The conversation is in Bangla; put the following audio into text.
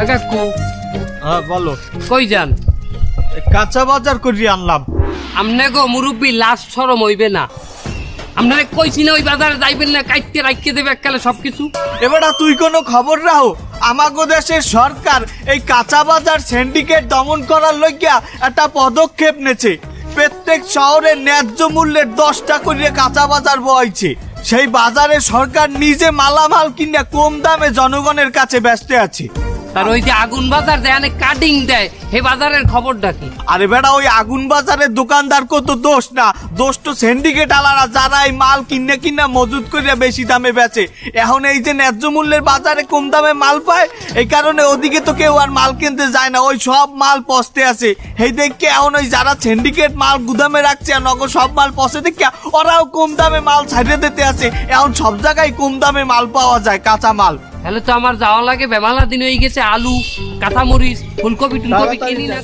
কাকু হ্যাঁ বলো। কই যান? কাঁচা বাজার করি আনলাম। আমনে গো মুরব্বী লাশ শরম হইবে না? আপনারে কইছি না ওই বাজারে যাইবেন না, কাইটতে রাখতে দেবে এককালে সবকিছু। এবারে তুই কোনো খবর রাখো? আমাগো দেশের সরকার এই কাঁচা বাজার সিন্ডিকেট দমন করার লইগা একটা পদক্ষেপ নেছে। প্রত্যেক শহরে ন্যায্য মূল্যের 10টা করে কাঁচা বাজার বইছে। সেই বাজারে সরকার নিজে মালামাল কিনে কম দামে জনগণের কাছে বেচতে আছে। আর ওই যে আগুন বাজার যেখানে কাটিং দেয় হে বাজারের খবরটা কি? আরে বেটা ওই আগুন বাজারের দোকানদার কত দোষ না, দোষ তো সিন্ডিকেট আলারা যারা এই মাল কিনে মজুত করে বেশি দামে বেচে। এখন এই যে ন্যায্য মূল্যের বাজারে কম দামে মাল পায়, এই কারণে ওদিকে তো কেউ আর মাল কিনতে যায় না, ওই সব মাল পচতে আছে। এই দেখে এখন ওই যারা সিন্ডিকেট মাল গুদামে রাখছে আর নগদ সব মাল পচে দেখে ওরাও কম দামে মাল ছাড়িয়ে দিতে আছে। এখন সব জায়গায় কম দামে মাল পাওয়া যায়, কাঁচা মাল। তাহলে তো আমার যাওয়া লাগে, বেমালা দিন হয়ে গেছে, আলু কাঁচামরিচ ফুলকপি টুলকপি কিনি না।